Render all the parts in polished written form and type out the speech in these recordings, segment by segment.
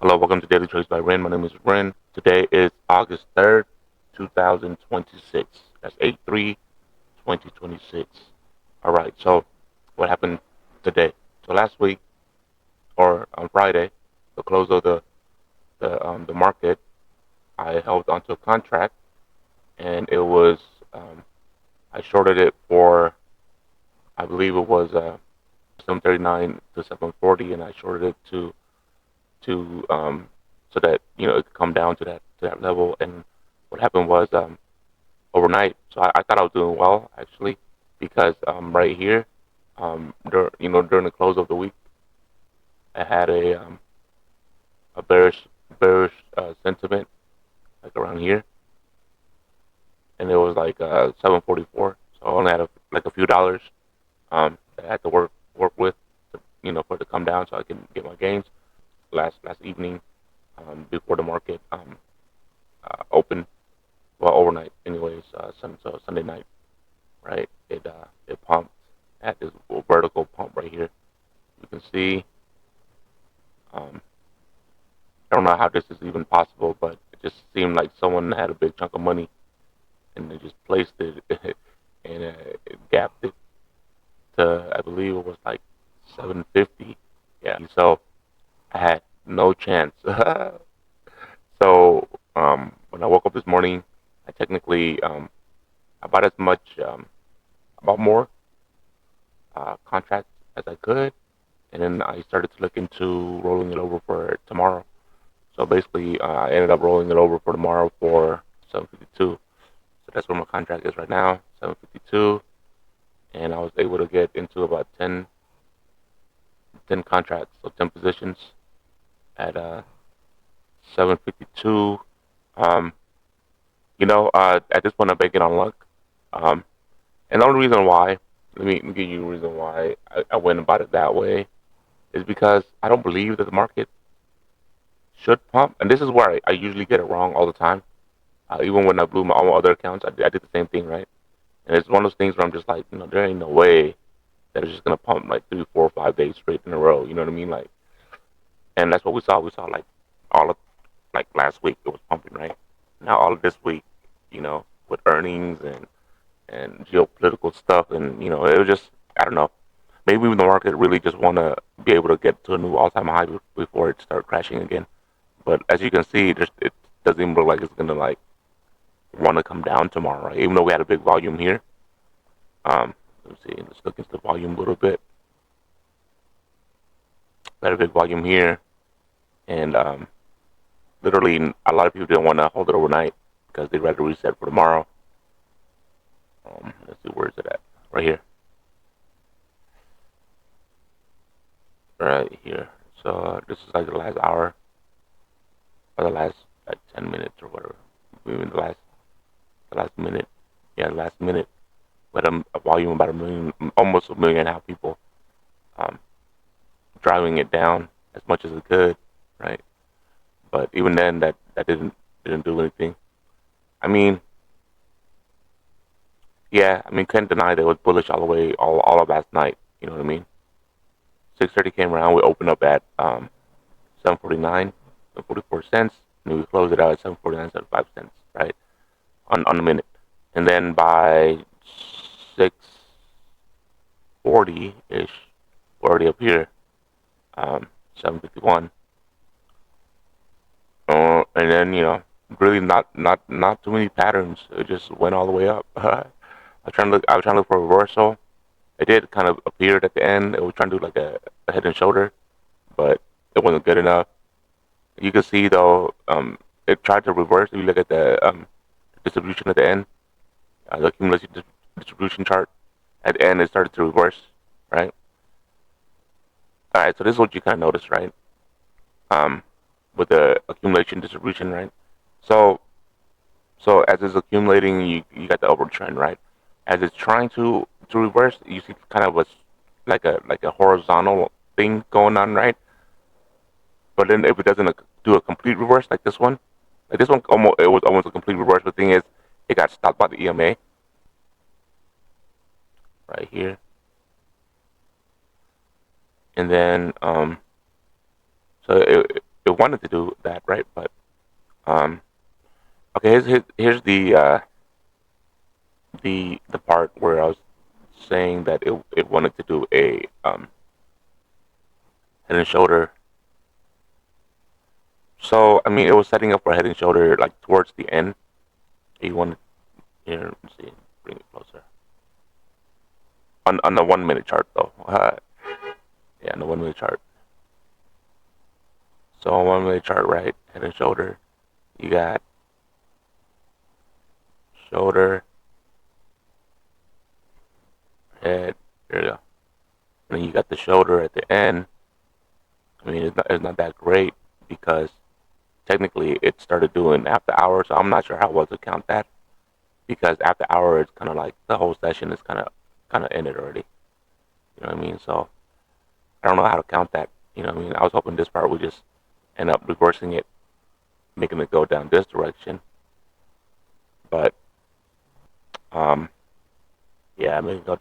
Hello, welcome to Daily Trades by Ren. My name is Ren. Today is August 3rd, 2026. That's 8/3/2026. All right, so what happened today? So last week, or on Friday, the close of the market, I held onto a contract, and it was I shorted it for, I believe it was 739 to 740, and I shorted it to so that it could come down to that level. And what happened was overnight. So I thought I was doing well actually, because right here, during the close of the week, I had a bearish sentiment like around here, and it was like 744. So I only had like a few dollars that I had to work with, for it to come down so I can get my gains last evening, before the market opened. Well, overnight, anyways. So Sunday night, right? It pumped at this vertical pump right here. You can see. Um, I don't know how this is even possible, but it just seemed like someone had a big chunk of money and they just placed it and it gapped it to, I believe it was like 750. Yeah. So I had no chance. So when I woke up this morning, I technically I bought as much, about more contracts as I could, and then I started to look into rolling it over for tomorrow. So basically, I ended up rolling it over for tomorrow for 752. So that's where my contract is right now, 752, and I was able to get into about 10 contracts, so 10 positions at 752. Um, at this point, I'm banking on luck. Um, and the only reason why, let me give you a reason why I went about it that way, is because I don't believe that the market should pump. And this is where I usually get it wrong all the time. Even when I blew all my other accounts, I did the same thing, right? And it's one of those things where I'm just like, there ain't no way that it's just gonna pump like 3, 4, 5 days straight in a row. You know what I mean? Like, and that's what we saw. We saw like all of, like, last week it was pumping, right? Now all of this week, with earnings and geopolitical stuff, and it was just, I don't know. Maybe the market really just want to be able to get to a new all-time high before it start crashing again. But as you can see, it doesn't even look like it's gonna like want to come down tomorrow, right? Even though we had a big volume here. Let's see. Let's look into the volume a little bit. We had a big volume here, and literally a lot of people didn't want to hold it overnight because they'd rather reset for tomorrow. Let's see, where is it at? Right here. Right here. So this is like the last hour or the last like 10 minutes or whatever. Even the last minute. Yeah, the last minute. But a volume of about a million, almost a million and a half people, um, driving it down as much as it could, right? But even then, that didn't do anything. I mean, yeah, I mean, couldn't deny that it was bullish all the way, all of last night. You know what I mean? 6:30 came around. We opened up at 749, 44 cents, and we closed it out at 749, 75 cents, right? On the minute. And then by 6:40 ish, we're already up here, 751. And then, really not too many patterns. It just went all the way up. I was trying to look for a reversal. It did kind of appear at the end. It was trying to do like a head and shoulder, but it wasn't good enough. You can see though, it tried to reverse. If you look at the distribution at the end, the accumulation distribution chart at the end, it started to reverse, right? All right, so this is what you kind of notice, right? Um, with the accumulation distribution, right? So so as it's accumulating, you got the upward trend, right? As it's trying to reverse, you see kind of like a horizontal thing going on, right? But then if it doesn't do a complete reverse like this one, it was almost a complete reverse. But the thing is, it got stopped by the EMA right here, and then so it it wanted to do that, right? But um, okay, here's the part where I was saying that it wanted to do a head and shoulder. So I mean, it was setting up for head and shoulder like towards the end. You wanted here. Let's see, bring it closer on the 1 minute chart though. Yeah, on the 1 minute chart. So on 1 minute chart, right, head and shoulder. You got shoulder, head. There you go. And then you got the shoulder at the end. I mean, it's not that great because technically it started doing after hours. So I'm not sure how well to count that because after hour it's kind of like the whole session is kind of ended already. You know what I mean? So I don't know how to count that. You know what I mean? I was hoping this part would just end up reversing it, making it go down this direction. But um, yeah, making it go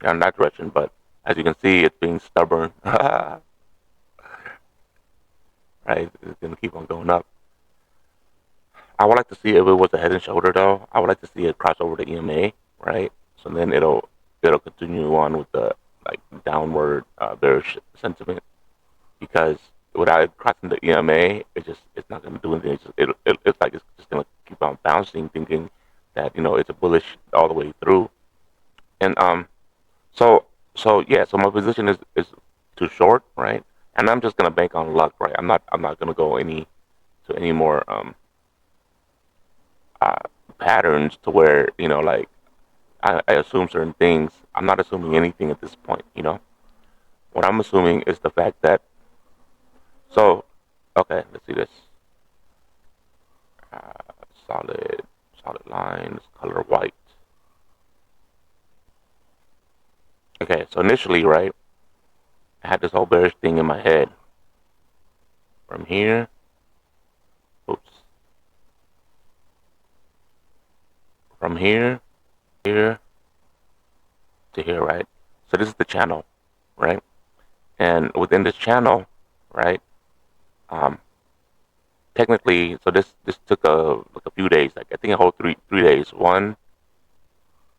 down that direction. But as you can see, it's being stubborn. Right? It's gonna keep on going up. I would like to see if it was a head and shoulder though. I would like to see it cross over to EMA, right? So then it'll continue on with the like downward bearish sentiment because without it crossing the EMA, it's not going to do anything. It's like it's just going to keep on bouncing, thinking that it's a bullish all the way through. And so yeah, so my position is too short, right? And I'm just going to bank on luck, right? I'm not going to go any more uh, patterns to where like I assume certain things. I'm not assuming anything at this point. What I'm assuming is the fact that so okay, let's see this solid solid lines, color white. Okay, so initially, right, I had this whole bearish thing in my head from here. Oops, from here to here, right? So this is the channel, right? And within this channel, right, um, technically, so this took a few days, like I think a whole three days. One,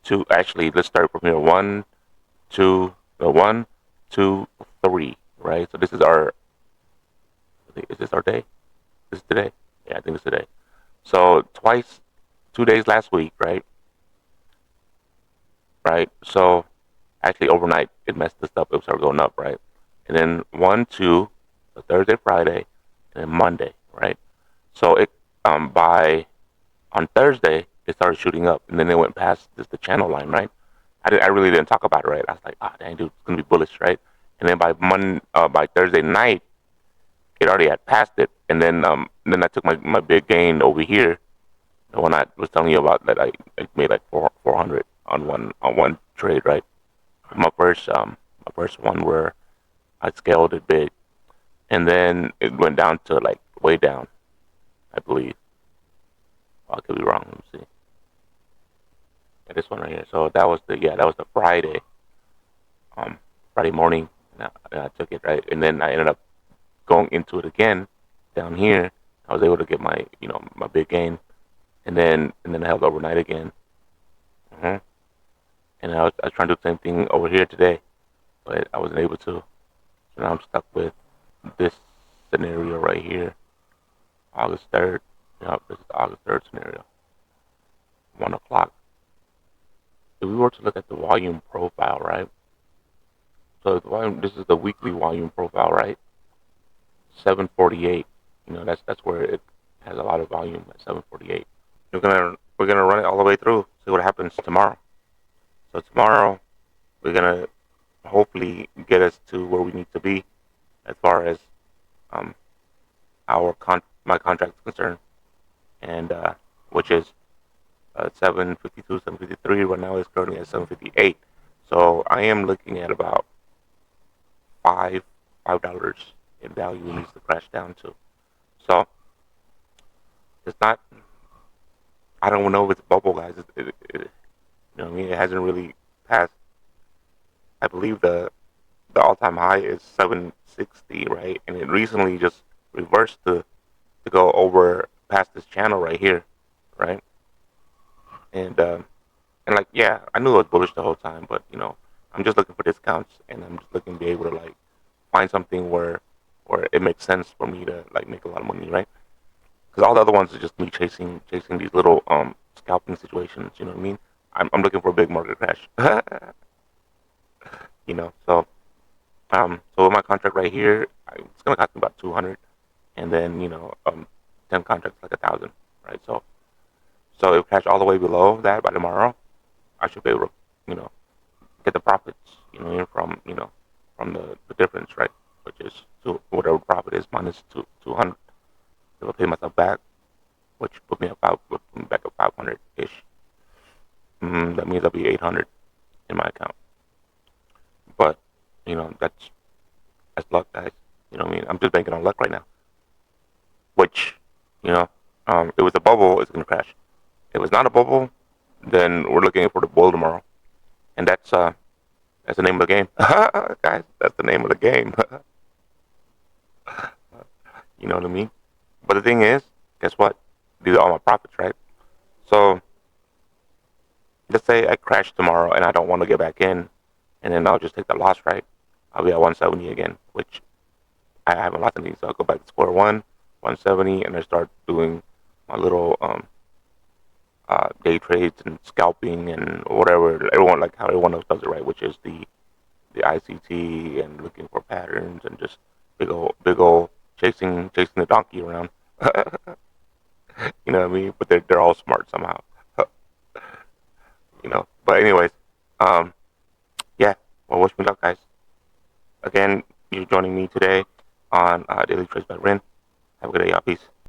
two. Actually, let's start from here. One, two, no, 1, 2, 3. Right. So this is our. Is this our day? This is today. Yeah, I think it's today. So twice, 2 days last week, right? Right. So actually overnight it messed this up. It started going up, right? And then 1, 2, Thursday, Friday, and then Monday, right? So it by on Thursday it started shooting up, and then it went past the channel line, right? I really didn't talk about it, right? I was like, ah, dang, dude, it's gonna be bullish, right? And then by Thursday night, it already had passed it, and then I took my big gain over here, the one I was telling you about that I made like 400 on one trade, right? My first one where I scaled it big, and then it went down to like way down, I believe. I could be wrong. Let me see. Yeah, this one right here. So that was the um, Friday morning. And I took it right, and then I ended up going into it again down here. I was able to get my big gain, and then I held overnight again. uh And I was trying to do the same thing over here today, but I wasn't able to. So now I'm stuck with this scenario right here, August 3rd. Yep, this is the August 3rd scenario, 1 o'clock. If we were to look at the volume profile, right? So the volume, this is the weekly volume profile, right? 748. That's where it has a lot of volume at 748. We're gonna run it all the way through. See what happens tomorrow. So tomorrow we're gonna hopefully get us to where we need to be as far as um my contract is concerned, and which is 752, 753. Right now it's currently at 758. So I am looking at about $5 in value it needs to crash down to. So it's not. I don't know if it's a bubble, guys. What I mean? It hasn't really passed. I believe the all-time high is 760, right? And it recently just reverse to go over past this channel right here, right? And like yeah, I knew it was bullish the whole time, but I'm just looking for discounts, and I'm just looking to be able to like find something where it makes sense for me to like make a lot of money, right? Because all the other ones are just me chasing these little scalping situations. You know what I mean? I'm looking for a big market crash. So so with my contract right here, it's gonna cost me about 200, and then 10 contracts like 1,000, right? So if it crash all the way below that by tomorrow, I should be able to you know get the profits, from the difference, right? Which is whatever profit is minus 200. It'll pay myself back, which put me back at 500 ish. That means I'll be 800 in my account. But that's luck, guys. You know what I mean? I'm just banking on luck right now. Which, you know, if it was a bubble, it's gonna crash. If it's not a bubble, then we're looking for the bull tomorrow, and that's the name of the game, guys. That's the name of the game. You know what I mean? But the thing is, guess what? These are all my profits, right? So let's say I crash tomorrow and I don't want to get back in, and then I'll just take the loss, right? I'll be at 170 again, which I haven't lost anything, so I'll go back to square one, 170, and I start doing my little day trades and scalping and whatever. Everyone like how everyone else does it, right? Which is the ICT and looking for patterns and just big old chasing the donkey around. You know what I mean? But they're all smart somehow. But anyways, um, yeah. Well, wish me luck, guys. Again, you joining me today on Daily Trades by Rin. Have a good day, y'all. Peace.